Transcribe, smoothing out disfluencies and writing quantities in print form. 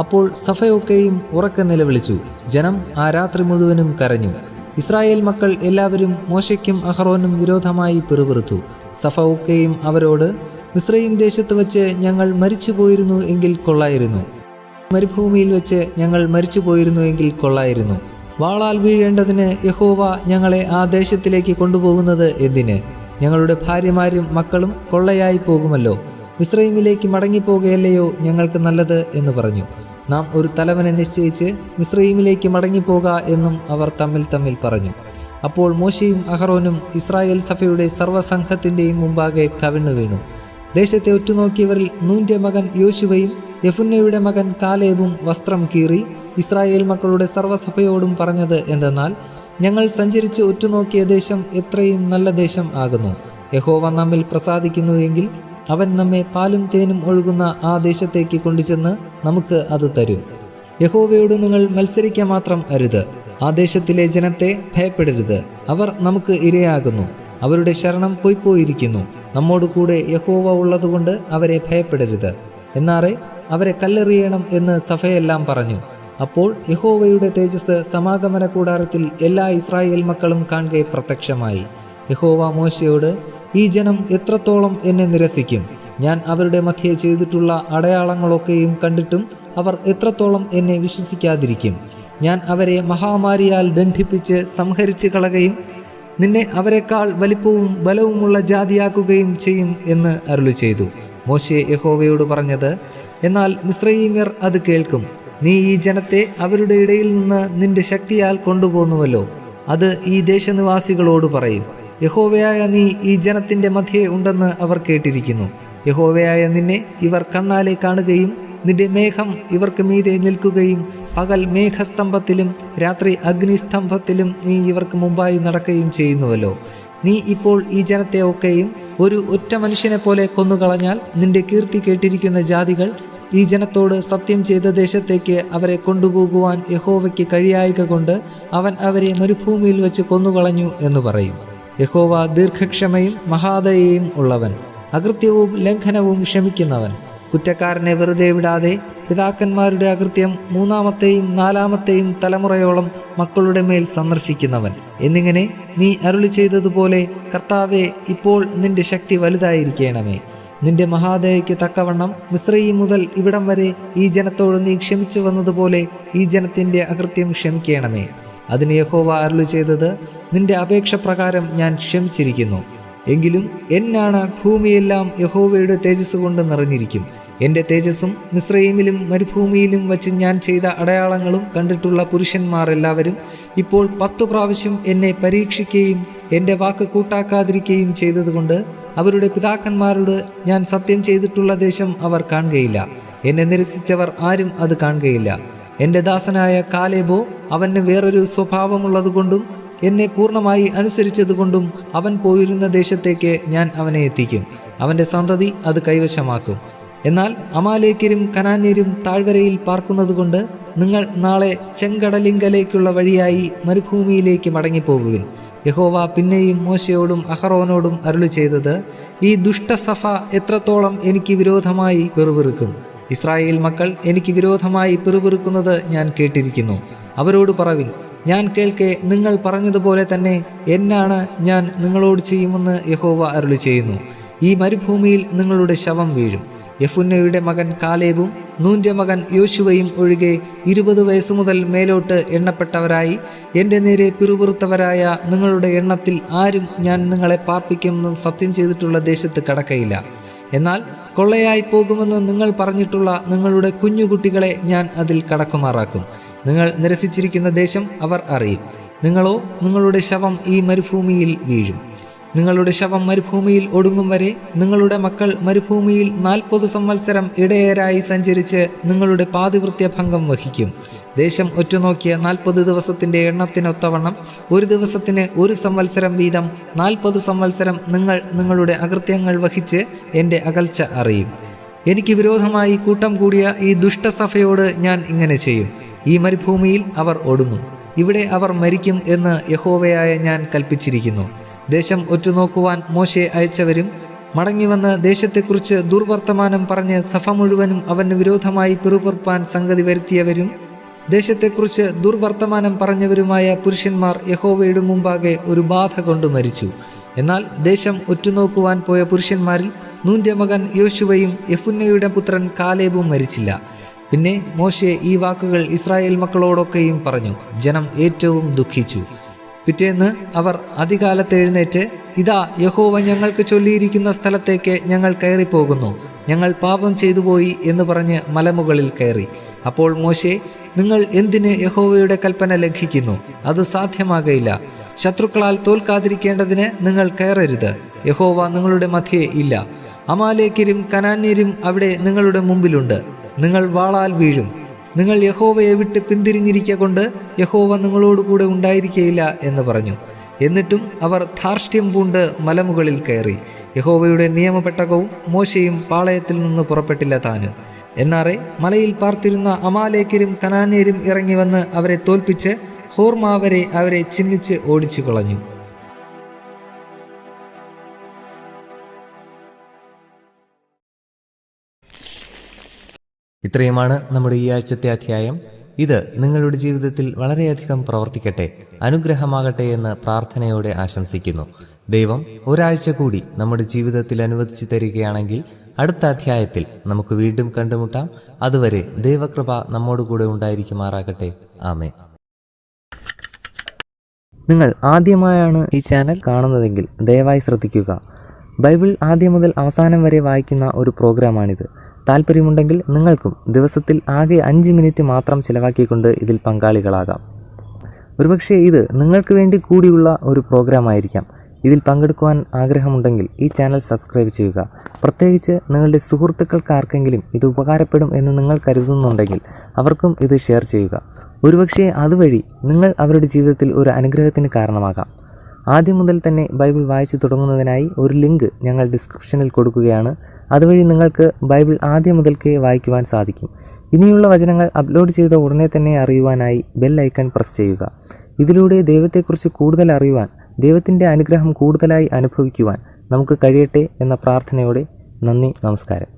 അപ്പോൾ സഫയൊക്കെയും ഉറക്കെ നിലവിളിച്ചു. ജനം ആ രാത്രി മുഴുവനും കരഞ്ഞു. ഇസ്രായേൽ മക്കൾ എല്ലാവരും മോശയ്ക്കും അഹറോനും വിരോധമായി പിറുപിറുത്തു. സഫ ഒക്കെയും അവരോട്, മിസ്രയീം ദേശത്ത് വെച്ച് ഞങ്ങൾ മരിച്ചുപോയിരുന്നു എങ്കിൽ കൊള്ളായിരുന്നു, മരുഭൂമിയിൽ വെച്ച് ഞങ്ങൾ മരിച്ചുപോയിരുന്നു എങ്കിൽ കൊള്ളായിരുന്നു. വാളാൽ വീഴേണ്ടതിന് യഹോവ ഞങ്ങളെ ആ ദേശത്തിലേക്ക് കൊണ്ടുപോകുന്നത് എന്തിന്? ഞങ്ങളുടെ ഭാര്യമാരും മക്കളും കൊള്ളയായി പോകുമല്ലോ. മിസ്രയീമിലേക്ക് മടങ്ങിപ്പോകുകയല്ലയോ ഞങ്ങൾക്ക് നല്ലത് എന്ന് പറഞ്ഞു. നാം ഒരു തലവനെ നിശ്ചയിച്ച് മിസ്രയീമിലേക്ക് മടങ്ങിപ്പോക എന്നും അവർ തമ്മിൽ പറഞ്ഞു. അപ്പോൾ മോശയും അഹറോനും ഇസ്രായേൽ സഭയുടെ സർവ്വസംഘത്തിൻ്റെയും മുമ്പാകെ കവിണ്ണു വീണു. ദേശത്തെ ഒറ്റുനോക്കിയവരിൽ നൂന്റെ മകൻ യോശുവയും യെഫുന്നയുടെ മകൻ കാലേബും വസ്ത്രം കീറി ഇസ്രായേൽ മക്കളുടെ സർവ്വസഭയോടും പറഞ്ഞത് എന്തെന്നാൽ, ഞങ്ങൾ സഞ്ചരിച്ച് ഒറ്റുനോക്കിയ ദേശം എത്രയും നല്ല ദേശം ആകുന്നു. യഹോവ നമ്മിൽ പ്രസാദിക്കുന്നു എങ്കിൽ അവൻ നമ്മെ പാലും തേനും ഒഴുകുന്ന ആ ദേശത്തേക്ക് കൊണ്ടുചെന്ന് നമുക്ക് അത് തരും. യഹോവയോട് നിങ്ങൾ മത്സരിക്കാൻ മാത്രം അരുത്. ആ ദേശത്തിലെ ജനത്തെ ഭയപ്പെടരുത്. അവർ നമുക്ക് ഇരയാകുന്നു. അവരുടെ ശരണം പോയിപ്പോയിരിക്കുന്നു. നമ്മോട് കൂടെ യഹോവ ഉള്ളതുകൊണ്ട് അവരെ ഭയപ്പെടരുത്. എന്നാറെ അവരെ കല്ലെറിയണം എന്ന് സഭയെല്ലാം പറഞ്ഞു. അപ്പോൾ യഹോവയുടെ തേജസ് സമാഗമന കൂടാരത്തിൽ എല്ലാ ഇസ്രായേൽ മക്കളും കാണെ പ്രത്യക്ഷമായി. യഹോവ മോശയോട്, ഈ ജനം എത്രത്തോളം എന്നെ നിരസിക്കും? ഞാൻ അവരുടെ മധ്യേ ചെയ്തിട്ടുള്ള അടയാളങ്ങളൊക്കെയും കണ്ടിട്ടും അവർ എത്രത്തോളം എന്നെ വിശ്വസിക്കാതിരിക്കും? ഞാൻ അവരെ മഹാമാരിയാൽ ദണ്ഡിപ്പിച്ച് സംഹരിച്ച് കളയുകയും നിന്നെ അവരെക്കാൾ വലിപ്പവും ബലവുമുള്ള ജാതിയാക്കുകയും ചെയ്യും എന്ന് അരുളി ചെയ്തു. മോശെ യഹോവയോട് പറഞ്ഞത്, എന്നാൽ മിസ്രയീമ്യർ അത് കേൾക്കും. നീ ഈ ജനത്തെ അവരുടെ ഇടയിൽ നിന്ന് നിന്റെ ശക്തിയാൽ കൊണ്ടുപോകുന്നുവല്ലോ. അത് ഈ ദേശനിവാസികളോട് പറയും. യഹോവയായ നീ ഈ ജനത്തിന്റെ മധ്യേ ഉണ്ടെന്ന് അവർ കേട്ടിരിക്കുന്നു. യഹോവയായ നിന്നെ ഇവർ കണ്ണാലെ കാണുകയും നിന്റെ മേഘം ഇവർക്ക് മീതെ നിൽക്കുകയും പകൽ മേഘസ്തംഭത്തിലും രാത്രി അഗ്നിസ്തംഭത്തിലും നീ ഇവർക്ക് മുമ്പായി നടക്കുകയും ചെയ്യുന്നുവല്ലോ. നീ ഇപ്പോൾ ഈ ജനത്തെ ഒക്കെയും ഒരു ഒറ്റ മനുഷ്യനെ പോലെ കൊന്നുകളഞ്ഞാൽ നിന്റെ കീർത്തി കേട്ടിരിക്കുന്ന ജാതികൾ ഈ ജനത്തോട് സത്യം ചെയ്ത ദേശത്തേക്ക് അവരെ കൊണ്ടുപോകുവാൻ യഹോവയ്ക്ക് കഴിയായിക കൊണ്ട് അവൻ അവരെ മരുഭൂമിയിൽ വെച്ച് കൊന്നുകളഞ്ഞു എന്ന് പറയും. യഹോവ ദീർഘക്ഷമയും മഹാദയയും ഉള്ളവൻ, അകൃത്യവും ലംഘനവും ക്ഷമിക്കുന്നവൻ, കുറ്റക്കാരനെ വെറുതെ വിടാതെ പിതാക്കന്മാരുടെ അകൃത്യം മൂന്നാമത്തെയും നാലാമത്തെയും തലമുറയോളം മക്കളുടെ മേൽ സന്ദർശിക്കുന്നവൻ എന്നിങ്ങനെ നീ അരുളി ചെയ്തതുപോലെ കർത്താവേ, ഇപ്പോൾ നിന്റെ ശക്തി വലുതായിരിക്കണമേ. നിന്റെ മഹാദയയ്ക്ക് തക്കവണ്ണം മിസ്രയീം മുതൽ ഇവിടം വരെ ഈ ജനത്തോട് നീ ക്ഷമിച്ചു വന്നതുപോലെ ഈ ജനത്തിൻ്റെ അകൃത്യം ക്ഷമിക്കണമേ. അതിന് യഹോവ അരുളി ചെയ്തത്, നിന്റെ അപേക്ഷ പ്രകാരം ഞാൻ ക്ഷമിച്ചിരിക്കുന്നു. എങ്കിലും എന്നാണ് ഭൂമിയെല്ലാം യഹോവയുടെ തേജസ് കൊണ്ട് നിറഞ്ഞിരിക്കും. എൻ്റെ തേജസ്സും മിസ്രയീമിലും മരുഭൂമിയിലും വച്ച് ഞാൻ ചെയ്ത അടയാളങ്ങളും കണ്ടിട്ടുള്ള പുരുഷന്മാർ എല്ലാവരും ഇപ്പോൾ 10 പ്രാവശ്യം എന്നെ പരീക്ഷിക്കുകയും എൻ്റെ വാക്ക് കൂട്ടാക്കാതിരിക്കുകയും ചെയ്തതുകൊണ്ട് അവരുടെ പിതാക്കന്മാരോട് ഞാൻ സത്യം ചെയ്തിട്ടുള്ള ദേശം അവർ കാണുകയില്ല. എന്നെ നിരസിച്ചവർ ആരും അത് കാണുകയില്ല. എൻ്റെ ദാസനായ കാലേബോ അവന് വേറൊരു സ്വഭാവമുള്ളതുകൊണ്ടും എന്നെ പൂർണ്ണമായി അനുസരിച്ചതുകൊണ്ടും അവൻ പോയിരുന്ന ദേശത്തേക്ക് ഞാൻ അവനെ എത്തിക്കും. അവൻ്റെ സന്തതി അത് കൈവശമാക്കും. എന്നാൽ അമാലേക്യരും കനാന്യരും താഴ്വരയിൽ പാർക്കുന്നതുകൊണ്ട് നിങ്ങൾ നാളെ ചെങ്കടലിങ്കലേക്കുള്ള വഴിയായി മരുഭൂമിയിലേക്ക് മടങ്ങിപ്പോകുവിൻ. യഹോവ പിന്നെയും മോശയോടും അഹറോനോടും അരുളി ചെയ്തത്, ഈ ദുഷ്ടസഭ എത്രത്തോളം എനിക്ക് വിരോധമായി പിറുപിറുക്കും? ഇസ്രായേൽ മക്കൾ എനിക്ക് വിരോധമായി പിറുപിറുക്കുന്നത് ഞാൻ കേട്ടിരിക്കുന്നു. അവരോട് പറവിൻ, ഞാൻ കേൾക്കെ നിങ്ങൾ പറഞ്ഞതുപോലെ തന്നെ എന്നാണ് ഞാൻ നിങ്ങളോട് ചെയ്യുമെന്ന് യഹോവ അരുളി ചെയ്യുന്നു. ഈ മരുഭൂമിയിൽ നിങ്ങളുടെ ശവം വീഴും. യെഫുന്നയുടെ മകൻ കാലേബും നൂന്റെ മകൻ യോശുവയും ഒഴികെ 20 വയസ്സ് മുതൽ മേലോട്ട് എണ്ണപ്പെട്ടവരായി എൻ്റെ നേരെ പിറുപിറുത്തവരായ നിങ്ങളുടെ എണ്ണത്തിൽ ആരും ഞാൻ നിങ്ങളെ പാർപ്പിക്കുമെന്ന് സത്യം ചെയ്തിട്ടുള്ള ദേശത്ത് കടക്കയില്ല. എന്നാൽ കൊള്ളയായി പോകുമെന്ന് നിങ്ങൾ പറഞ്ഞിട്ടുള്ള നിങ്ങളുടെ കുഞ്ഞുകുട്ടികളെ ഞാൻ അതിൽ കടക്കുമാറാക്കും. നിങ്ങൾ നിരസിച്ചിരിക്കുന്ന ദേശം അവർ അറിയും. നിങ്ങളോ നിങ്ങളുടെ ശവം ഈ മരുഭൂമിയിൽ വീഴും. നിങ്ങളുടെ ശവം മരുഭൂമിയിൽ ഒടുങ്ങും വരെ നിങ്ങളുടെ മക്കൾ മരുഭൂമിയിൽ 40 സംവത്സരം ഇടയരായി സഞ്ചരിച്ച് നിങ്ങളുടെ പാതിവൃത്യഭംഗം വഹിക്കും. ദേശം ഒറ്റുനോക്കിയ 40 ദിവസത്തിൻ്റെ എണ്ണത്തിനൊത്തവണ്ണം ഒരു ദിവസത്തിന് 1 സംവത്സരം വീതം 40 സംവത്സരം നിങ്ങൾ നിങ്ങളുടെ അകൃത്യങ്ങൾ വഹിച്ച് എൻ്റെ അകൽച്ച അറിയും. എനിക്ക് വിരോധമായി കൂട്ടം കൂടിയ ഈ ദുഷ്ടസഭയോട് ഞാൻ ഇങ്ങനെ ചെയ്യും. ഈ മരുഭൂമിയിൽ അവർ ഒടുങ്ങും. ഇവിടെ അവർ മരിക്കും എന്ന് യഹോവയായ ഞാൻ കൽപ്പിച്ചിരിക്കുന്നു. ദേശം ഒറ്റുനോക്കുവാൻ മോശെ അയച്ചവരും മടങ്ങിവന്ന് ദേശത്തെക്കുറിച്ച് ദുർവർത്തമാനം പറഞ്ഞ് സഭ മുഴുവനും അവന് വിരോധമായി പിറുപിറുപ്പാൻ സംഗതി വരുത്തിയവരും ദേശത്തെക്കുറിച്ച് ദുർവർത്തമാനം പറഞ്ഞവരുമായ പുരുഷന്മാർ യഹോവയുടെ മുമ്പാകെ ഒരു ബാധ കൊണ്ട് മരിച്ചു. എന്നാൽ ദേശം ഒറ്റുനോക്കുവാൻ പോയ പുരുഷന്മാരിൽ നൂന്റെ മകൻ യോശുവയും യെഫുന്നയുടെ പുത്രൻ കാലേബും മരിച്ചില്ല. പിന്നെ മോശെ ഈ വാക്കുകൾ ഇസ്രായേൽ മക്കളോടൊക്കെയും പറഞ്ഞു. ജനം ഏറ്റവും ദുഃഖിച്ചു. പിറ്റേന്ന് അവർ അതികാലത്ത് എഴുന്നേറ്റ്, ഇതാ യഹോവ ഞങ്ങൾക്ക് ചൊല്ലിയിരിക്കുന്ന സ്ഥലത്തേക്ക് ഞങ്ങൾ കയറിപ്പോകുന്നു, ഞങ്ങൾ പാപം ചെയ്തുപോയി എന്ന് പറഞ്ഞ് മലമുകളിൽ കയറി. അപ്പോൾ മോശെ, നിങ്ങൾ എന്തിന് യഹോവയുടെ കൽപ്പന ലംഘിക്കുന്നു? അത് സാധ്യമാകയില്ല. ശത്രുക്കളാൽ തോൽക്കാതിരിക്കേണ്ടതിന് നിങ്ങൾ കയറരുത്. യഹോവ നിങ്ങളുടെ മധ്യേ ഇല്ല. അമാലേക്യരും കനാന്യരും അവിടെ നിങ്ങളുടെ മുമ്പിലുണ്ട്. നിങ്ങൾ വാളാൽ വീഴും. നിങ്ങൾ യഹോവയെ വിട്ട് പിന്തിരിഞ്ഞിരിക്കൊണ്ട് യഹോവ നിങ്ങളോടുകൂടെ ഉണ്ടായിരിക്കയില്ല എന്ന് പറഞ്ഞു. എന്നിട്ടും അവർ ധാർഷ്ട്യം പൂണ്ട് മലമുകളിൽ കയറി. യഹോവയുടെ നിയമപെട്ടകവും മോശയും പാളയത്തിൽ നിന്ന് പുറപ്പെട്ടില്ല താനും. എന്നാറെ മലയിൽ പാർത്തിരുന്ന അമാലേക്യരും കനാന്യരും ഇറങ്ങി വന്ന് അവരെ തോൽപ്പിച്ച് ഹോർമ വരെ അവരെ ചിഹ്നിച്ച് ഓടിച്ചു കളഞ്ഞു. ഇത്രയുമാണ് നമ്മുടെ ഈ ആഴ്ചത്തെ അധ്യായം. ഇത് നിങ്ങളുടെ ജീവിതത്തിൽ വളരെയധികം പ്രവർത്തിക്കട്ടെ, അനുഗ്രഹമാകട്ടെ എന്ന് പ്രാർത്ഥനയോടെ ആശംസിക്കുന്നു. ദൈവം ഒരാഴ്ച കൂടി നമ്മുടെ ജീവിതത്തിൽ അനുവദിച്ചു തരികയാണെങ്കിൽ അടുത്ത അധ്യായത്തിൽ നമുക്ക് വീണ്ടും കണ്ടുമുട്ടാം. അതുവരെ ദൈവകൃപ നമ്മോടുകൂടെ ഉണ്ടായിരിക്കുമാറാകട്ടെ. ആമേൻ. നിങ്ങൾ ആദ്യമായാണ് ഈ ചാനൽ കാണുന്നതെങ്കിൽ ദയവായി ശ്രദ്ധിക്കുക. ബൈബിൾ ആദ്യം മുതൽ അവസാനം വരെ വായിക്കുന്ന ഒരു പ്രോഗ്രാമാണിത്. താല്പര്യമുണ്ടെങ്കിൽ നിങ്ങൾക്കും ദിവസത്തിൽ ആകെ 5 മിനിറ്റ് മാത്രം ചിലവാക്കിക്കൊണ്ട് ഇതിൽ പങ്കാളികളാകാം. ഒരുപക്ഷെ ഇത് നിങ്ങൾക്ക് വേണ്ടി കൂടിയുള്ള ഒരു പ്രോഗ്രാം ആയിരിക്കാം. ഇതിൽ പങ്കെടുക്കുവാൻ ആഗ്രഹമുണ്ടെങ്കിൽ ഈ ചാനൽ സബ്സ്ക്രൈബ് ചെയ്യുക. പ്രത്യേകിച്ച് നിങ്ങളുടെ സുഹൃത്തുക്കൾക്കാർക്കെങ്കിലും ഇത് ഉപകാരപ്പെടും എന്ന് നിങ്ങൾ കരുതുന്നുണ്ടെങ്കിൽ അവർക്കും ഇത് ഷെയർ ചെയ്യുക. ഒരുപക്ഷെ അതുവഴി നിങ്ങൾ അവരുടെ ജീവിതത്തിൽ ഒരു അനുഗ്രഹത്തിന് കാരണമാകാം. ആദ്യം മുതൽ തന്നെ ബൈബിൾ വായിച്ചു തുടങ്ങുന്നതിനായി ഒരു ലിങ്ക് ഞങ്ങൾ ഡിസ്ക്രിപ്ഷനിൽ കൊടുക്കുകയാണ്. അതുവഴി നിങ്ങൾക്ക് ബൈബിൾ ആദ്യം മുതൽക്കേ വായിക്കുവാൻ സാധിക്കും. ഇനിയുള്ള വചനങ്ങൾ അപ്ലോഡ് ചെയ്ത ഉടനെ തന്നെ അറിയുവാനായി ബെൽ ഐക്കൺ പ്രസ് ചെയ്യുക. ഇതിലൂടെ ദൈവത്തെക്കുറിച്ച് കൂടുതൽ അറിയുവാൻ, ദൈവത്തിൻ്റെ അനുഗ്രഹം കൂടുതലായി അനുഭവിക്കുവാൻ നമുക്ക് കഴിയട്ടെ എന്ന പ്രാർത്ഥനയോടെ നന്ദി, നമസ്കാരം.